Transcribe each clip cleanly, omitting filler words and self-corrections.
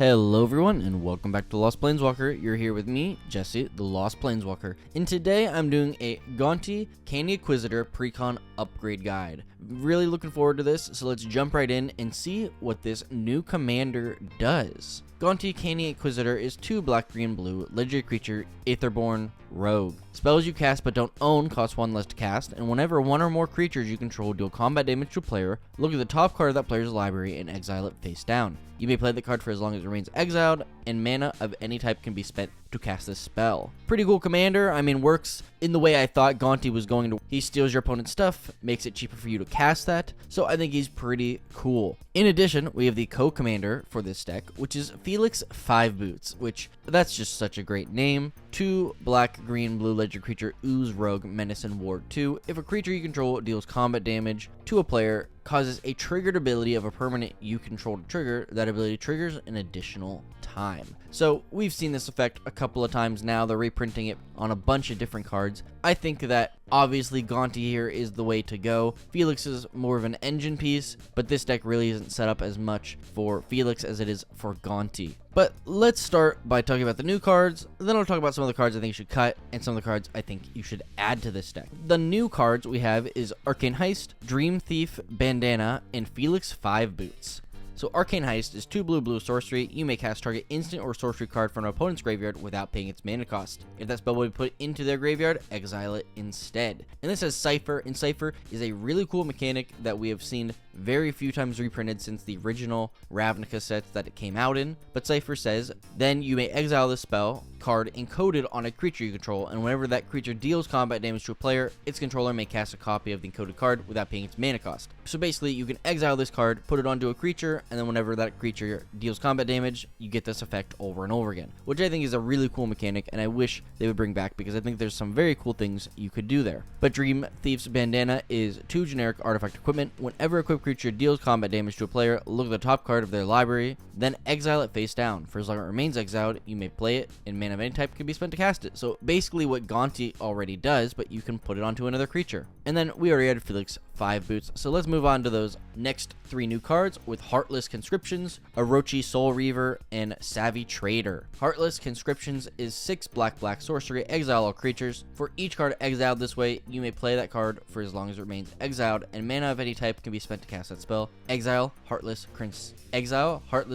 Hello everyone and welcome back to Lost Planeswalker. You're here with me, Jesse, the Lost Planeswalker. And today I'm doing a Gonti Canny Acquisitor Precon upgrade guide. Really looking forward to this, so let's jump right in and see what this new commander does. Gonti Canny Acquisitor is 2 black, green, blue, legendary creature, Aetherborn, rogue. Spells you cast but don't own cost 1 less to cast, and whenever one or more creatures you control deal combat damage to a player, look at the top card of that player's library and exile it face down. You may play the card for as long as it remains exiled, and mana of any type can be spent to cast this spell. Pretty cool commander. I mean, works in the way I thought Gonti was going to. He steals your opponent's stuff, makes it cheaper for you to cast that, so I think he's pretty cool. In addition, we have the co-commander for this deck, which is Felix 5 Boots, which that's just such a great name. 2 black, green, blue legendary creature, ooze, rogue, menace, and ward 2. If a creature you control deals combat damage to a player, causes a triggered ability of a permanent you control to trigger, that ability triggers an additional time. So we've seen this effect a couple of times now. They're reprinting it on a bunch of different cards. I think that obviously Gonti here is the way to go. Felix is more of an engine piece, but this deck really isn't set up as much for Felix as it is for Gonti. But let's start by talking about the new cards, then I'll talk about some of the cards I think you should cut, and some of the cards I think you should add to this deck. The new cards we have is Arcane Heist, Dream Thief, Bandana, and Felix 5 Boots. So Arcane Heist is 2 blue sorcery. You may cast target instant or sorcery card from an opponent's graveyard without paying its mana cost. If that spell will be put into their graveyard, exile it instead. And this has Cypher, and Cypher is a really cool mechanic that we have seen very few times reprinted since the original Ravnica sets that it came out in. But Cypher says, then you may exile this spell card encoded on a creature you control, and whenever that creature deals combat damage to a player, its controller may cast a copy of the encoded card without paying its mana cost. So basically, you can exile this card, put it onto a creature, and then whenever that creature deals combat damage, you get this effect over and over again, which I think is a really cool mechanic, and I wish they would bring back because I think there's some very cool things you could do there. But Dream Thief's Bandana is 2 generic artifact equipment. Whenever a equipped creature deals combat damage to a player, look at the top card of their library, then exile it face down. For as long as it remains exiled, you may play it, and mana of any type can be spent to cast it. So basically what Gonti already does, but you can put it onto another creature. And then we already added Felix 5 Boots, so let's move on to those next 3 new cards with Heartless Conscriptions, Orochi Soul Reaver, and Savvy Trader. Heartless Conscriptions is 6 black sorcery, exile all creatures. For each card exiled this way, you may play that card for as long as it remains exiled, and mana of any type can be spent to cast that spell. Exile Heartless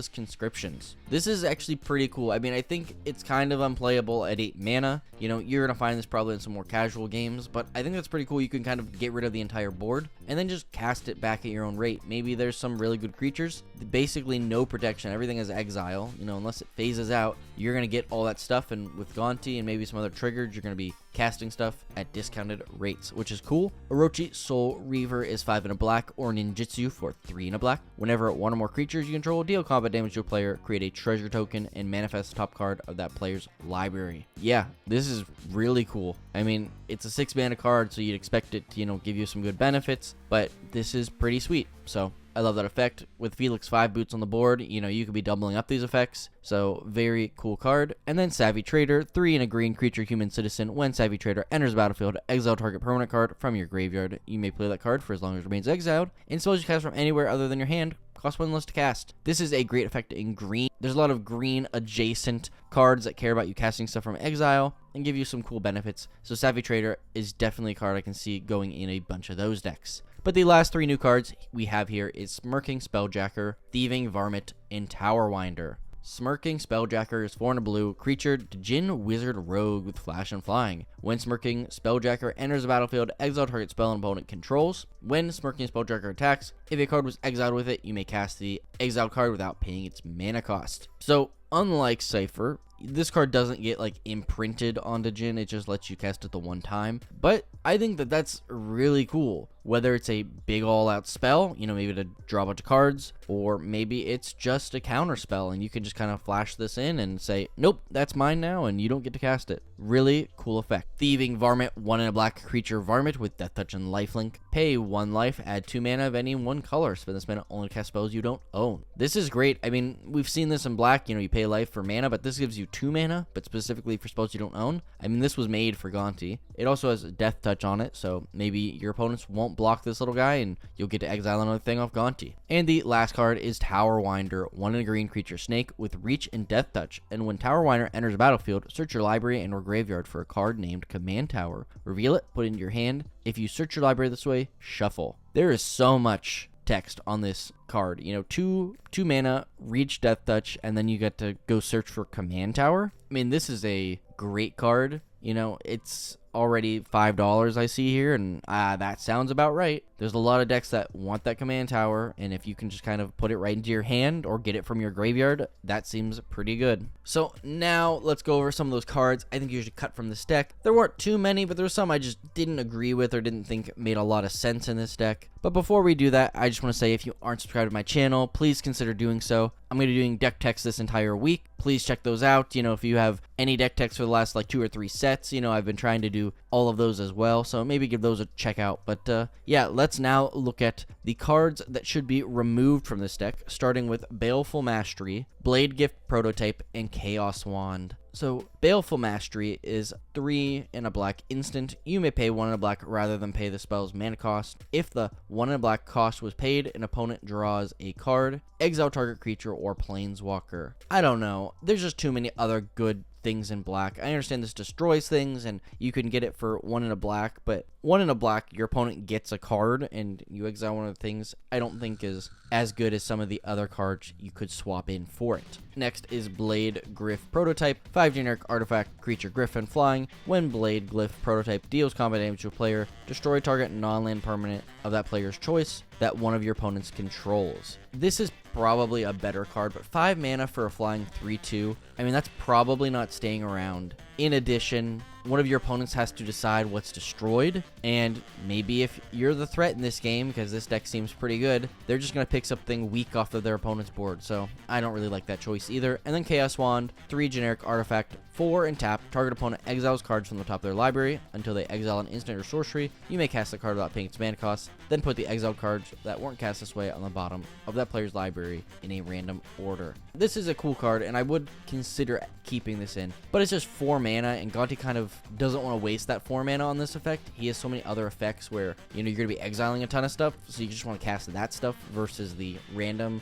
Conscriptions. This is actually pretty cool. I mean, I think it's kind of unplayable at 8 mana. You know, you're gonna find this probably in some more casual games, but I think that's pretty cool. You can kind of get rid of the entire board and then just cast it back at your own rate. Maybe there's some really good creatures, basically no protection, everything is exile, you know, unless it phases out, you're gonna get all that stuff. And with Gonti and maybe some other triggers, you're gonna be casting stuff at discounted rates, which is cool. Orochi Soul Reaver is 5 and a black, or ninjutsu for 3 and a black. Whenever one or more creatures you control deal combat damage to a player, create a treasure token and manifest the top card of that player's library. Yeah, this is really cool. I mean, it's a 6 mana card, so you'd expect it to, you know, give you some good benefits, but this is pretty sweet. So I love that effect. With Felix 5 Boots on the board, you know, you could be doubling up these effects. So very cool card. And then Savvy Trader, 3 and a green creature, human citizen. When Savvy Trader enters the battlefield, exile target permanent card from your graveyard. You may play that card for as long as it remains exiled. And spells you cast from anywhere other than your hand cost 1 less to cast. This is a great effect in green. There's a lot of green adjacent cards that care about you casting stuff from exile and give you some cool benefits. So Savvy Trader is definitely a card I can see going in a bunch of those decks. But the last 3 new cards we have here is Smirking Spelljacker, Thieving Varmint, and Tower Winder. Smirking Spelljacker is 4 and a blue, creature, Djinn Wizard Rogue with Flash and Flying. When Smirking Spelljacker enters the battlefield, exile target spell an opponent controls. When Smirking Spelljacker attacks, if a card was exiled with it, you may cast the exiled card without paying its mana cost. So, unlike Cypher, this card doesn't get like imprinted onto Djinn, it just lets you cast it the one time. But I think that that's really cool. Whether it's a big all-out spell, you know, maybe to draw a bunch of cards, or maybe it's just a counter spell and you can just kind of flash this in and say, nope, that's mine now, and you don't get to cast it. Really cool effect. Thieving Varmint, 1 and a black creature varmint with Death Touch and Lifelink. Pay 1 life, add 2 mana of any one one color. Spend this mana only to cast spells you don't own. This is great. I mean, we've seen this in black. You pay life for mana, but this gives you 2 mana, but specifically for spells you don't own. I mean, this was made for Gonti. It also has a death touch on it, so maybe your opponents won't block this little guy, and you'll get to exile another thing off Gonti. And the last card is Tower Winder, 1 in a green creature snake with reach and death touch. And when Tower Winder enters the battlefield, search your library and or graveyard for a card named Command Tower. Reveal it, put it into your hand. If you search your library this way, shuffle. There is so much text on this card. 2 mana, reach, death touch, and then you get to go search for Command Tower. I mean, this is a great card. It's already $5 I see here, and that sounds about right. There's a lot of decks that want that Command Tower, and if you can just kind of put it right into your hand or get it from your graveyard, that seems pretty good. So now let's go over some of those cards I think you should cut from this deck. There weren't too many, but there were some I just didn't agree with or didn't think made a lot of sense in this deck. But before we do that, I just want to say if you aren't subscribed to my channel, please consider doing so. I'm going to be doing deck techs this entire week. Please check those out. If you have any deck techs for the last 2 or 3 sets, I've been trying to do all of those as well, so maybe give those a check out. But yeah, let's now look at the cards that should be removed from this deck, starting with Baleful Mastery, Blade Gift Prototype, and Chaos Wand. So, Baleful Mastery is 3 in a black instant. You may pay 1 in a black rather than pay the spell's mana cost. If the 1 in a black cost was paid, an opponent draws a card. Exile target creature or planeswalker. I don't know. There's just too many other good things in black. I understand this destroys things and you can get it for 1 in a black, but 1 in a black, your opponent gets a card and you exile one of the things, I don't think is as good as some of the other cards you could swap in for it. Next is Blade Glyph Prototype, 5 generic artifact creature griffin flying. When Blade Glyph Prototype deals combat damage to a player, destroy target non-land permanent of that player's choice that one of your opponents controls. This is probably a better card, but 5 mana for a flying 3/2, I mean, that's probably not staying around. In addition, one of your opponents has to decide what's destroyed, and maybe if you're the threat in this game, because this deck seems pretty good, they're just going to pick something weak off of their opponent's board, so I don't really like that choice either. And then Chaos Wand, 3 generic artifact, 4 and tap, target opponent exiles cards from the top of their library until they exile an instant or sorcery. You may cast the card without paying its mana cost, then put the exiled cards that weren't cast this way on the bottom of that player's library in a random order. This is a cool card, and I would consider keeping this in, but it's just 4 mana, and Gonti kind of doesn't want to waste that 4 mana on this effect. He has so many other effects where, you're going to be exiling a ton of stuff, so you just want to cast that stuff versus the random,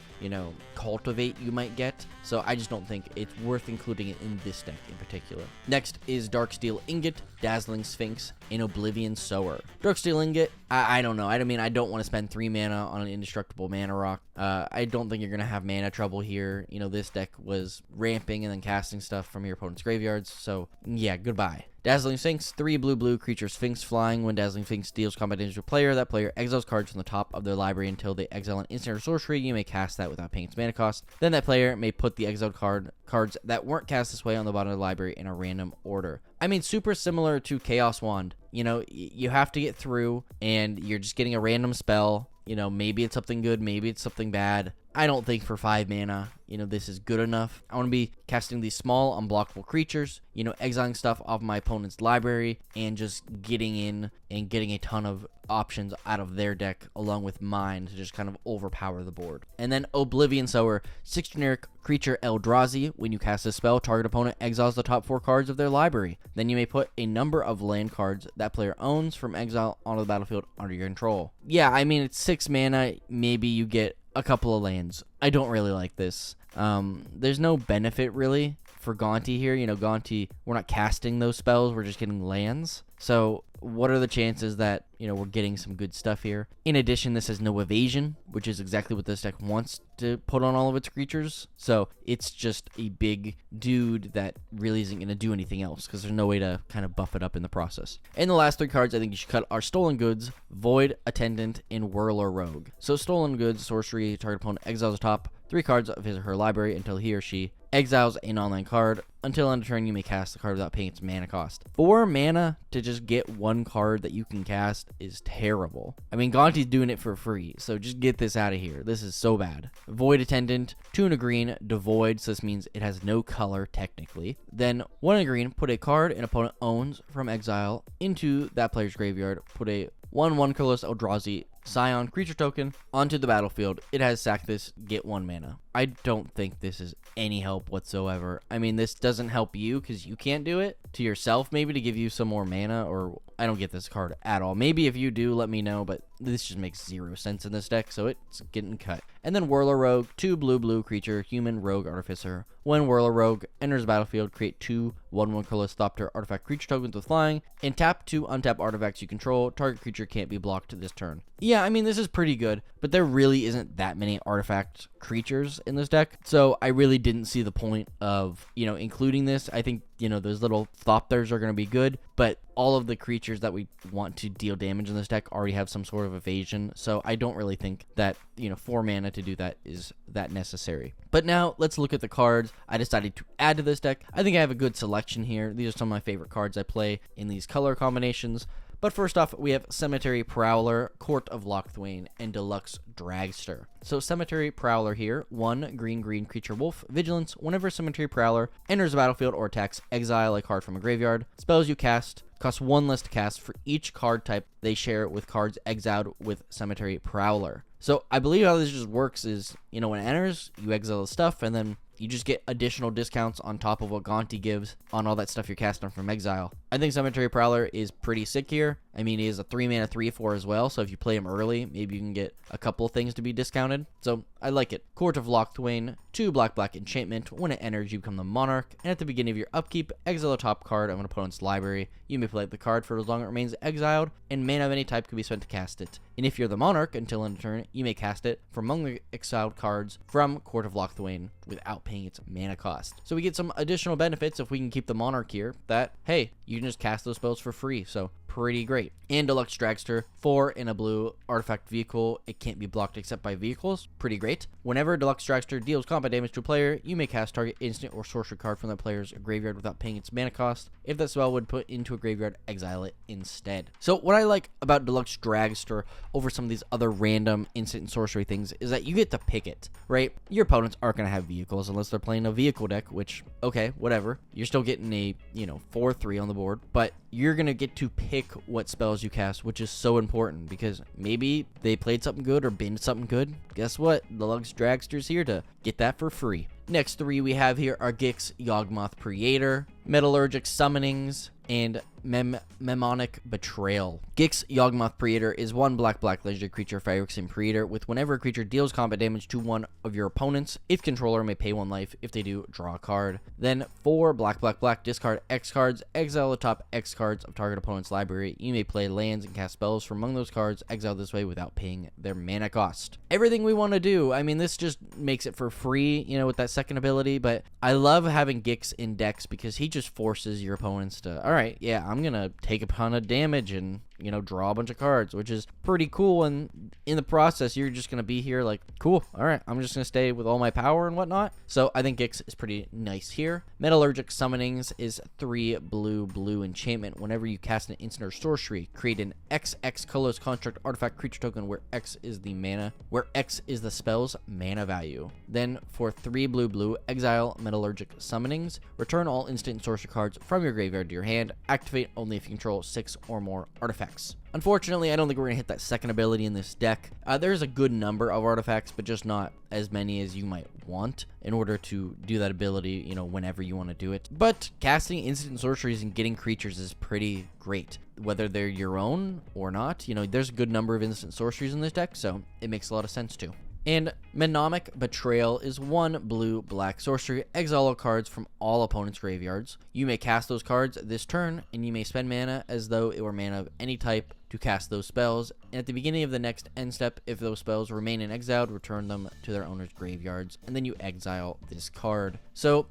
cultivate you might get. So I just don't think it's worth including it in this deck in particular. Next is Darksteel Ingot, Dazzling Sphinx, and Oblivion Sower. Darksteel Ingot, I don't know. I don't want to spend 3 mana on an indestructible mana rock. I don't think you're going to have mana trouble here. This deck was ramping and then casting stuff from your opponent's graveyards, so yeah, goodbye. Dazzling Sphinx, 3 blue creature Sphinx flying. When Dazzling Sphinx deals combat damage to a player, that player exiles cards from the top of their library until they exile an instant or sorcery. You may cast that without paying its mana cost. Then that player may put the exiled cards that weren't cast this way on the bottom of the library in a random order. I mean, super similar to Chaos Wand. You have to get through, and you're just getting a random spell. Maybe it's something good, maybe it's something bad. I don't think for 5 mana, this is good enough. I want to be casting these small, unblockable creatures, exiling stuff off my opponent's library, and just getting in and getting a ton of options out of their deck along with mine to just kind of overpower the board. And then Oblivion Sower, 6 generic creature Eldrazi. When you cast this spell, target opponent exiles the top 4 cards of their library. Then you may put a number of land cards that player owns from exile onto the battlefield under your control. Yeah, I mean, it's 6 mana. Maybe you get a couple of lands. I don't really like this. There's no benefit really for Gonti here. Gonti, we're not casting those spells, we're just getting lands. So what are the chances that, we're getting some good stuff here? In addition, this has no evasion, which is exactly what this deck wants to put on all of its creatures. So it's just a big dude that really isn't going to do anything else because there's no way to kind of buff it up in the process. And the last 3 cards I think you should cut are Stolen Goods, Void, Attendant, and Whirler Rogue. So Stolen Goods, sorcery, target opponent exiles the top 3 cards of his or her library until he or she exiles an online card. Until end of turn, you may cast the card without paying its mana cost. 4 mana to just get 1 card that you can cast is terrible. I mean, Gonti's doing it for free, so just get this out of here. This is so bad. Void Attendant, 2 in a green, devoid, so this means it has no color technically. Then 1 in a green, put a card an opponent owns from exile into that player's graveyard. Put a 1/1 colorless Eldrazi Scion creature token onto the battlefield. It has sack this, get 1 mana. I don't think this is any help whatsoever. I mean, this doesn't help you because you can't do it. To yourself, maybe to give you some more mana, or I don't get this card at all. Maybe if you do, let me know, but this just makes 0 sense in this deck, so it's getting cut. And then Whirler Rogue, 2 blue creature, human rogue artificer. When Whirler Rogue enters the battlefield, create 2 1/1 colorless Thopter artifact creature tokens with flying, and tap 2 untap artifacts you control. Target creature can't be blocked this turn. Yeah, I mean, this is pretty good, but there really isn't that many artifact creatures in this deck, so I really didn't see the point of, including this. I think, those little Thopters are going to be good, but all of the creatures that we want to deal damage in this deck already have some sort of evasion, so I don't really think that, 4 mana to do that is that necessary. But now, let's look at the cards I decided to add to this deck. I think I have a good selection here. These are some of my favorite cards I play in these color combinations. But first off, we have Cemetery Prowler, Court of Locthwain, and Deluxe Dragster. So Cemetery Prowler here, 1 green creature wolf, vigilance. Whenever Cemetery Prowler enters the battlefield or attacks, exile a card from a graveyard. Spells you cast cost 1 less to cast for each card type they share with cards exiled with Cemetery Prowler. So I believe how this just works is, when it enters, you exile the stuff, and then you just get additional discounts on top of what Gonti gives on all that stuff you're casting from exile. I think Cemetery Prowler is pretty sick here. I mean, he is a 3 mana 3/4 as well, so if you play him early, maybe you can get a couple of things to be discounted. So I like it. Court of Locthwain, 2 black enchantment. When it enters, you become the monarch, and at the beginning of your upkeep, exile a top card of an opponent's library. You may play the card for as long as it remains exiled, and mana of any type can be spent to cast it. And if you're the monarch, until end of turn, you may cast it from among the exiled cards from Court of Locthwain without paying its mana cost. So we get some additional benefits if we can keep the monarch here, that, hey, you can just cast those spells for free, so pretty great. And Deluxe Dragster, 4 in a blue artifact vehicle. It can't be blocked except by vehicles. Pretty great. Whenever Deluxe Dragster deals combat damage to a player, you may cast target instant or sorcery card from that player's graveyard without paying its mana cost. If that spell would put into a graveyard, exile it instead. So what I like about Deluxe Dragster over some of these other random instant and sorcery things is that you get to pick it, right? Your opponents aren't going to have vehicles unless they're playing a vehicle deck, which, okay, whatever. You're still getting a, 4/3 on the board, but you're going to get to pick what spells you cast, which is so important because maybe they played something good or binned something good. Guess what? Deluxe Dragster's here to get that for free. Next 3 we have here are Gix, Yawgmoth Creator, Metallurgic Summonings, and Mnemonic Betrayal. Gix, Yawgmoth Creator is 1 black legendary creature, Phyrexian Creator, with whenever a creature deals combat damage to one of your opponents, if controller may pay 1 life. If they do, draw a card. Then 4 black, discard X cards, exile the top X cards of target opponent's library. You may play lands and cast spells from among those cards, exile this way without paying their mana cost. Everything we want to do. I mean, this just makes it for free, with that second ability, but I love having Gix in decks because he just forces your opponents to, alright, yeah, I'm gonna take a ton of damage and, draw a bunch of cards, which is pretty cool, and in the process, you're just gonna be here like, cool, alright, I'm just gonna stay with all my power and whatnot. So I think Gix is pretty nice here. Metallurgic Summonings is 3 blue enchantment. Whenever you cast an instant or sorcery, create an XX colorless construct artifact creature token where X is the spell's mana value. Then for 3 blue, exile Metallurgic Summonings. Return all instant and sorcery cards from your graveyard to your hand. Activate only if you control 6 or more artifacts. Unfortunately, I don't think we're going to hit that second ability in this deck. There's a good number of artifacts, but just not as many as you might want in order to do that ability, whenever you want to do it. But casting instant sorceries and getting creatures is pretty great, whether they're your own or not. There's a good number of instant sorceries in this deck, so it makes a lot of sense too. And Mnemonic Betrayal is 1 blue-black sorcery. Exile all cards from all opponents' graveyards. You may cast those cards this turn, and you may spend mana as though it were mana of any type to cast those spells. And at the beginning of the next end step, if those spells remain in exiled, return them to their owner's graveyards, and then you exile this card. So,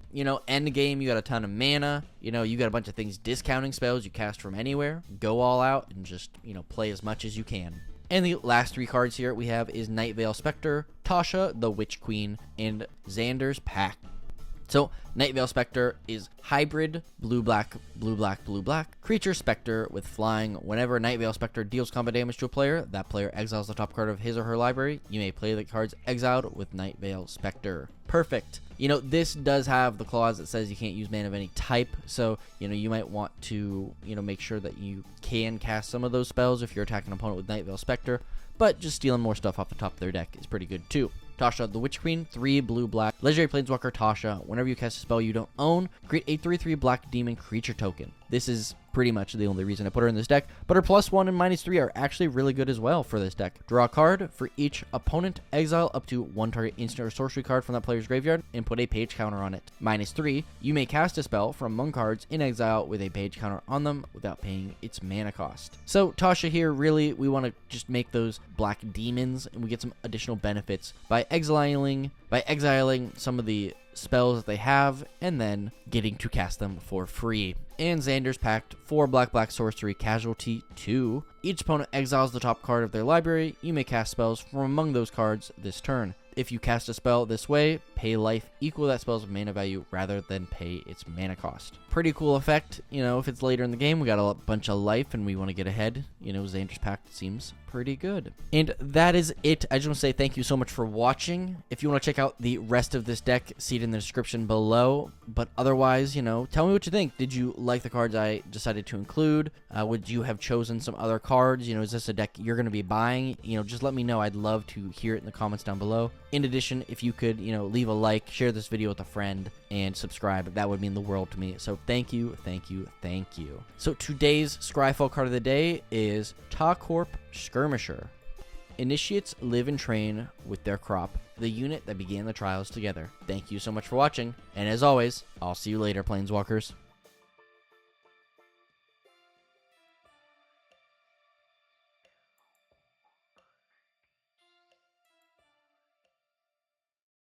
end game, you got a ton of mana. You got a bunch of things discounting spells you cast from anywhere. Go all out and just, play as much as you can. And the last 3 cards here we have is Nightveil Spectre, Tasha, the Witch Queen, and Xander's Pact. So Night Veil Spectre is hybrid blue-black, blue-black, blue-black creature spectre with flying. Whenever Night Veil Spectre deals combat damage to a player, that player exiles the top card of his or her library. You may play the cards exiled with Night Veil Spectre. Perfect. You know, this does have the clause that says you can't use mana of any type, so, you know, you might want to, you know, make sure that you can cast some of those spells if you're attacking an opponent with Night Veil Spectre, but just stealing more stuff off the top of their deck is pretty good too. Tasha, the Witch Queen, 3 blue-black, legendary planeswalker Tasha. Whenever you cast a spell you don't own, create a 3/3 black demon creature token. This is pretty much the only reason I put her in this deck, but her +1 and -3 are actually really good as well for this deck. Draw a card for each opponent, exile up to 1 target instant or sorcery card from that player's graveyard, and put a page counter on it. -3, you may cast a spell from among cards in exile with a page counter on them without paying its mana cost. So Tasha here, really, we want to just make those black demons, and we get some additional benefits by exiling some of the spells that they have, and then getting to cast them for free. And Xander's Pact, 4 black sorcery casualty 2. Each opponent exiles the top card of their library. You may cast spells from among those cards this turn. If you cast a spell this way, pay life equal that spell's mana value rather than pay its mana cost. Pretty cool effect. You know, if it's later in the game, we got a bunch of life and we want to get ahead. You know, Xander's Pact seems pretty good. And that is it. I just want to say thank you so much for watching. If you want to check out the rest of this deck, see it in the description below. But otherwise, you know, tell me what you think. Did you like the cards I decided to include? Would you have chosen some other cards? You know, is this a deck you're going to be buying? You know, just let me know. I'd love to hear it in the comments down below. In addition, if you could, you know, leave a like, share this video with a friend, and subscribe, that would mean the world to me. So thank you, thank you, thank you. So today's Scryfall card of the day is Tacorp Skirmisher. Initiates live and train with their crop, the unit that began the trials together. Thank you so much for watching, and as always, I'll see you later, Planeswalkers.